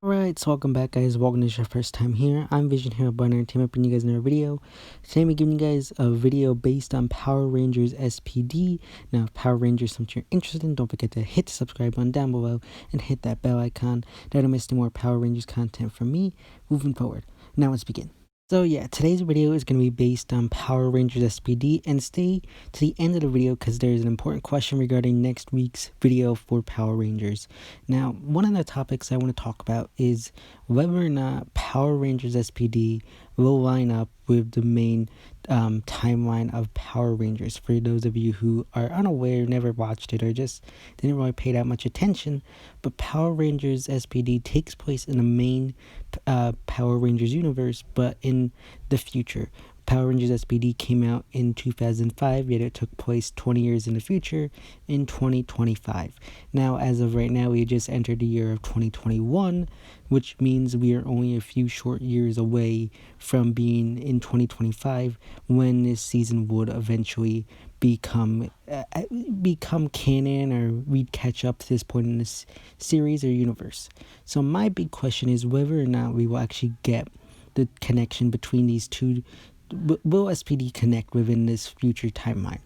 Alright, so welcome back guys, welcome to your first time here. I'm Vision here about Entertainment, bringing you guys another video. Today I'm giving you guys a video based on Power Rangers S.P.D. Now if Power Rangers is something you're interested in, don't forget to hit the subscribe button down below and hit that bell icon. That don't miss any more Power Rangers content from me moving forward. Now let's begin. So yeah, today's video is going to be based on Power Rangers S.P.D. and stay to the end of the video because there's an important question regarding next week's video for Power Rangers. Now, one of the topics I want to talk about is whether or not Power Rangers S.P.D. will line up with the main timeline of Power Rangers. For those of you who are unaware, never watched it, or just didn't really pay that much attention, but Power Rangers S.P.D. takes place in the main Power Rangers universe, but in the future. Power Rangers S.P.D. came out in 2005, yet it took place 20 years in the future in 2025. Now, as of right now, we just entered the year of 2021, which means we are only a few short years away from being in 2025 when this season would eventually become canon, or we'd catch up to this point in this series or universe. So my big question is whether or not we will actually get the connection between these two. Will S.P.D. connect within this future timeline?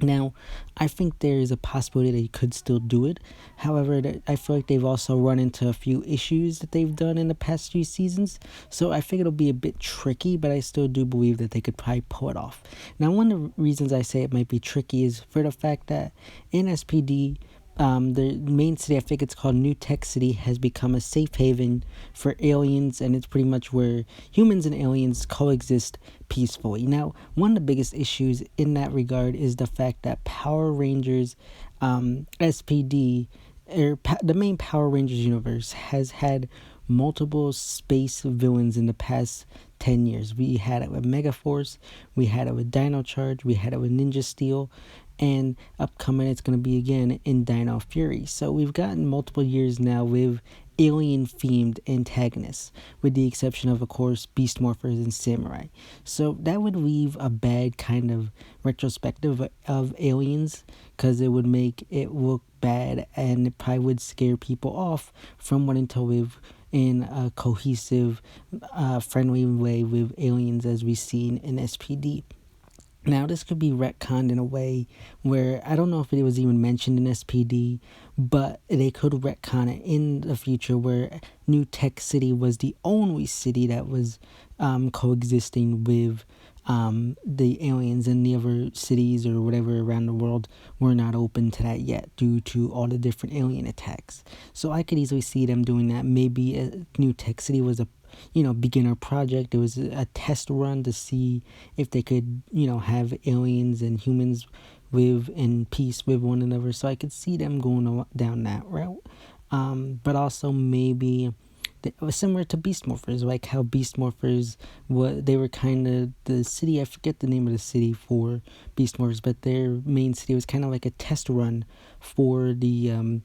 Now, I think there is a possibility they could still do it. However, I feel like they've also run into a few issues that they've done in the past few seasons. So I think it'll be a bit tricky, but I still do believe that they could probably pull it off. Now, one of the reasons I say it might be tricky is for the fact that in S.P.D., the main city, I think it's called New Tech City, has become a safe haven for aliens, and it's pretty much where humans and aliens coexist peacefully. Now, one of the biggest issues in that regard is the fact that Power Rangers S.P.D., the main Power Rangers universe, has had multiple space villains in the past 10 years. We had it with Megaforce, we had it with Dino Charge, we had it with Ninja Steel, and upcoming it's going to be again in Dino Fury. So we've gotten multiple years now with alien themed antagonists, with the exception of course Beast Morphers and Samurai. So that would leave a bad kind of retrospective of aliens, because it would make it look bad, and it probably would scare people off from wanting to live in a cohesive, friendly way with aliens as we've seen in S.P.D. Now, this could be retconned in a way where, I don't know if it was even mentioned in S.P.D., but they could retcon it in the future where New Tech City was the only city that was coexisting with the aliens, and the other cities or whatever around the world were not open to that yet due to all the different alien attacks. So I could easily see them doing that. Maybe New Tech City was a beginner project. It was a test run to see if they could, have aliens and humans live in peace with one another. So I could see them going down that route. But also maybe similar to Beast Morphers, like how Beast Morphers, they were kind of the city, I forget the name of the city for Beast Morphers, but their main city was kind of like a test run for the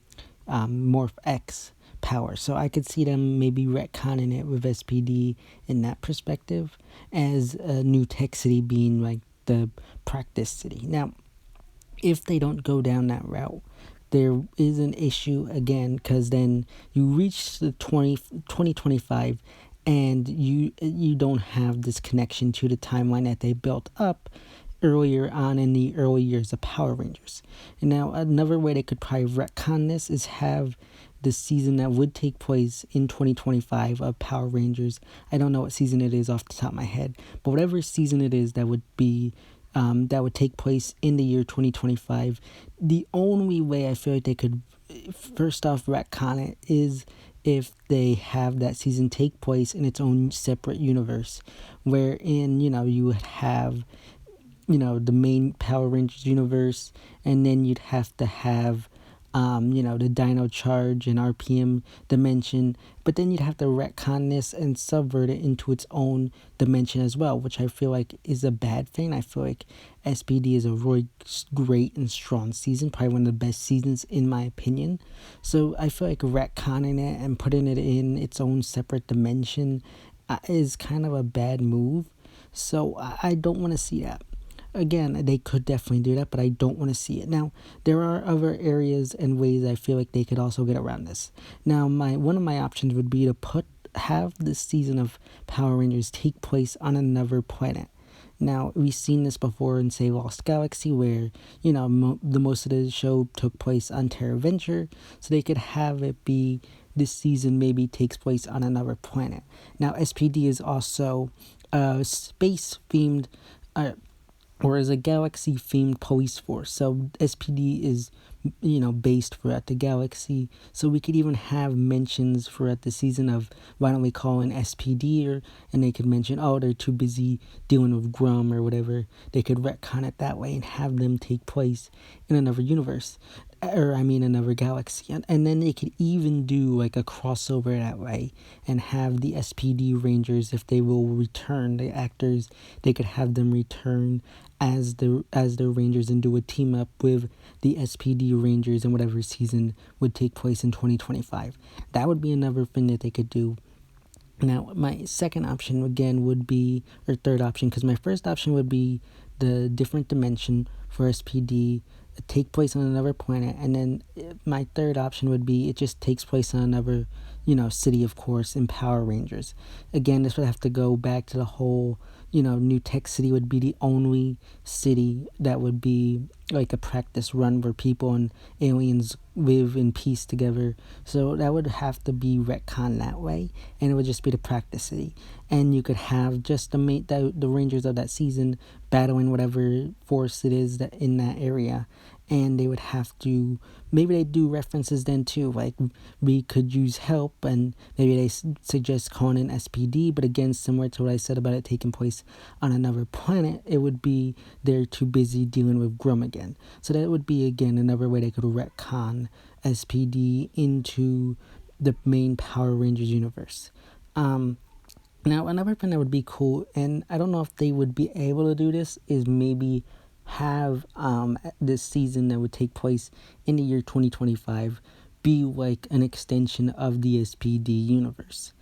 Morph X power. So I could see them maybe retconning it with S.P.D. in that perspective, as a New Tech City being like the practice city. Now, if they don't go down that route, there is an issue again, because then you reach the 2025 and you don't have this connection to the timeline that they built up earlier on in the early years of Power Rangers. And now another way they could probably retcon this is have the season that would take place in 2025 of Power Rangers. I don't know what season it is off the top of my head, but whatever season it is that would be that would take place in the year 2025. The only way I feel like they could first off retcon it is if they have that season take place in its own separate universe, wherein you would have the main Power Rangers universe, and then you'd have to have the Dino Charge and RPM dimension, but then you'd have to retcon this and subvert it into its own dimension as well, which I feel like is a bad thing. I feel like S.P.D. is a really great and strong season, probably one of the best seasons in my opinion. So I feel like retconning it and putting it in its own separate dimension is kind of a bad move. So I don't want to see that. again, they could definitely do that, but I don't want to see it. Now, there are other areas and ways I feel like they could also get around this. Now, my one of my options would be to have this season of Power Rangers take place on another planet. Now, we've seen this before in, say, Lost Galaxy, where, the most of the show took place on Terra Venture, so they could have it be this season maybe takes place on another planet. Now, SPD is also a space themed, or is a galaxy themed police force. So SPD is, based throughout the galaxy. So we could even have mentions throughout the season of why don't we call in SPD, and they could mention, oh, they're too busy dealing with Grum or whatever. They could retcon it that way and have them take place in another universe. Or I mean another galaxy, and then they could even do like a crossover that way and have the SPD Rangers, if they will return, the actors, they could have them return as the Rangers and do a team up with the SPD Rangers in whatever season would take place in 2025. That would be another thing that they could do. Now, my second option again would be, or third option, because my first option would be the different dimension for SPD take place on another planet, and then my third option would be it just takes place on another, city, of course, in Power Rangers. Again, this would have to go back to the whole, New Tech City would be the only city that would be like a practice run where people and aliens live in peace together. So that would have to be retcon that way, and it would just be the practice city. And you could have just the Rangers of that season battling whatever force it is that in that area, and they would have to, maybe they do references then too, like we could use help, and maybe they suggest calling in SPD, but again, similar to what I said about it taking place on another planet, it would be they're too busy dealing with Grum again. So that would be again another way they could retcon SPD into the main Power Rangers universe. Now, another thing that would be cool, and I don't know if they would be able to do this, is maybe have this season that would take place in the year 2025 be like an extension of the SPD universe.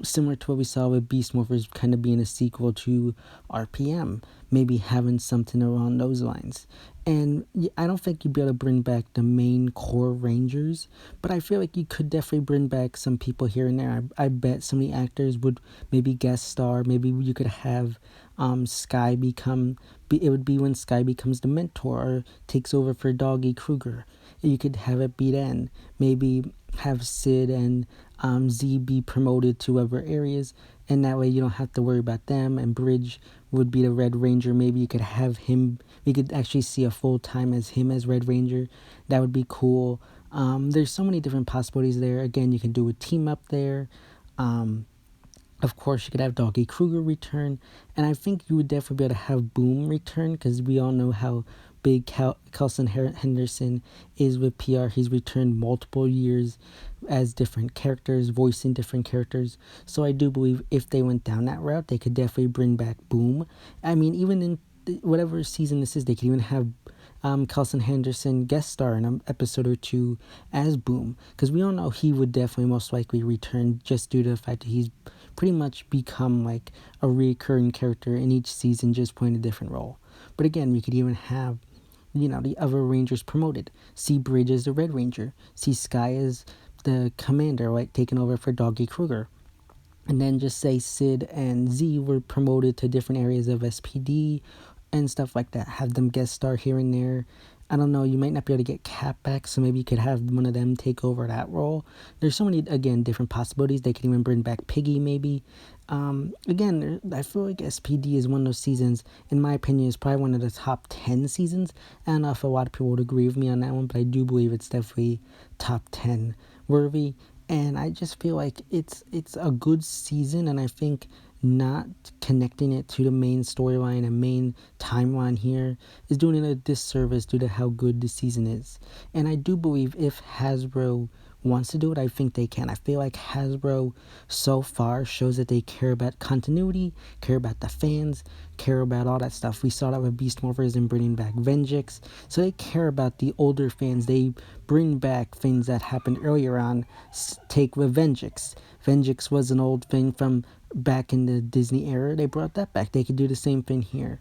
Similar to what we saw with Beast Morphers kind of being a sequel to RPM, maybe having something along those lines. And I don't think you'd be able to bring back the main core Rangers, but I feel like you could definitely bring back some people here and there. I bet some of the actors would maybe guest star. Maybe you could have Sky it would be when Sky becomes the mentor or takes over for Doggy Kruger. You could have it be then. Maybe have Sid and Z be promoted to other areas, and that way you don't have to worry about them. And Bridge would be the Red Ranger. Maybe you could have him, we could actually see a full time as him as Red Ranger. That would be cool. There's so many different possibilities there. Again, you can do a team up there. Of course, you could have Doggy Kruger return, and I think you would definitely be able to have Boom return, because we all know how big Kelson Henderson is with PR. He's returned multiple years as different characters, voicing different characters. So I do believe if they went down that route, they could definitely bring back Boom. I mean, even in whatever season this is, they could even have Kelson Henderson guest star in an episode or two as Boom, because we all know he would definitely most likely return just due to the fact that he's pretty much become like a recurring character in each season, just playing a different role. But again, we could even have, the other Rangers promoted. See Bridge as the Red Ranger. See Sky as the commander, like taking over for Doggy Kruger. And then just say Sid and Z were promoted to different areas of SPD and stuff like that. Have them guest star here and there. I don't know, you might not be able to get Cap back, so maybe you could have one of them take over that role. There's so many, again, different possibilities. They could even bring back Piggy, maybe. Again, I feel like SPD is one of those seasons, in my opinion, is probably one of the top 10 seasons. I don't know if a lot of people would agree with me on that one, but I do believe it's definitely top 10 worthy. And I just feel like it's a good season, and I think not connecting it to the main storyline and main timeline here is doing it a disservice due to how good the season is. And I do believe if Hasbro wants to do it, I think they can. I feel like Hasbro so far shows that they care about continuity, care about the fans, care about all that stuff. We saw that with Beast Morphers and bringing back Vengeance. So they care about the older fans. They bring back things that happened earlier on. Take with Vengeance. Vengeance was an old thing from back in the Disney era. They brought that back. They could do the same thing here.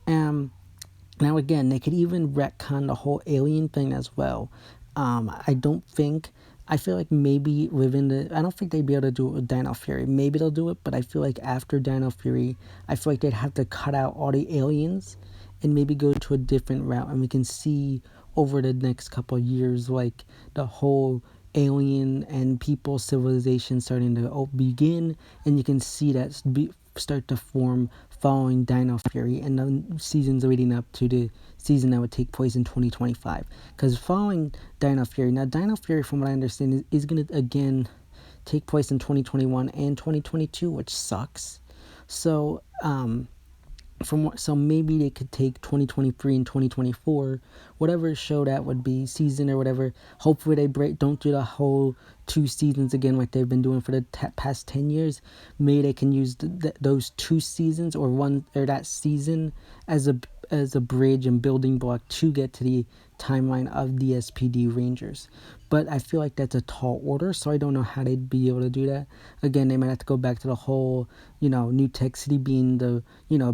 Now again, they could even retcon the whole alien thing as well. I don't think. I feel like maybe within the. I don't think they'd be able to do it with Dino Fury. Maybe they'll do it, but I feel like after Dino Fury, I feel like they'd have to cut out all the aliens and maybe go to a different route. And we can see over the next couple of years, like the whole alien and people civilization starting to begin, and you can see that start to form following Dino Fury and the seasons leading up to the season that would take place in 2025. Because following Dino Fury, now Dino Fury, from what I understand, is going to again take place in 2021 and 2022, which sucks. So, so maybe they could take 2023 and 2024, whatever show that would be, season or whatever. Hopefully they don't do the whole 2 seasons again like they've been doing for the past 10 years. Maybe they can use those 2 seasons or that season as a bridge and building block to get to the timeline of the S.P.D. Rangers. But I feel like that's a tall order, so I don't know how they'd be able to do that. Again, they might have to go back to the whole, New Tech City being the,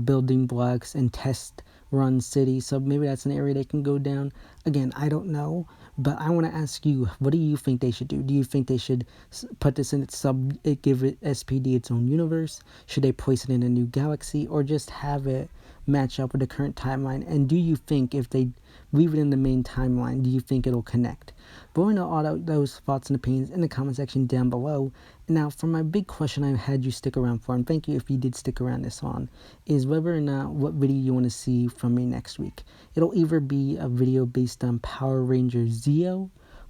building blocks and test run city. So maybe that's an area they can go down. Again, I don't know, but I want to ask you, what do you think they should do? Do you think they should put this in give it S.P.D. its own universe? Should they place it in a new galaxy, or just have it match up with the current timeline? And do you think if they leave it in the main timeline, do you think it'll connect? But we know all those thoughts and opinions in the comment section down below. Now, for my big question I had you stick around for, and thank you if you did stick around this on, is whether or not what video you want to see from me next week. It'll either be a video based on Power Rangers Zeo,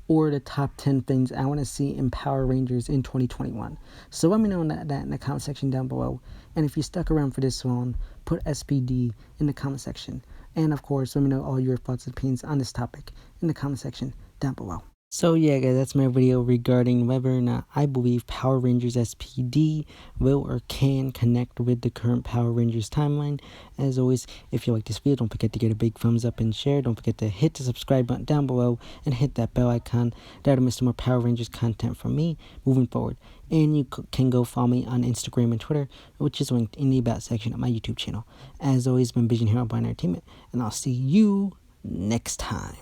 or the top 10 things I want to see in Power Rangers in 2021. So let me know that in the comment section down below. And if you stuck around for this one, put S.P.D. in the comment section. And of course, let me know all your thoughts and opinions on this topic in the comment section down below. So yeah, guys, that's my video regarding whether or not I believe Power Rangers S.P.D. will or can connect with the current Power Rangers timeline. As always, if you like this video, don't forget to get a big thumbs up and share. Don't forget to hit the subscribe button down below and hit that bell icon. That'll miss more Power Rangers content from me moving forward. And you can go follow me on Instagram and Twitter, which is linked in the About section of my YouTube channel. As always, been Vision Hero by Entertainment, and I'll see you next time.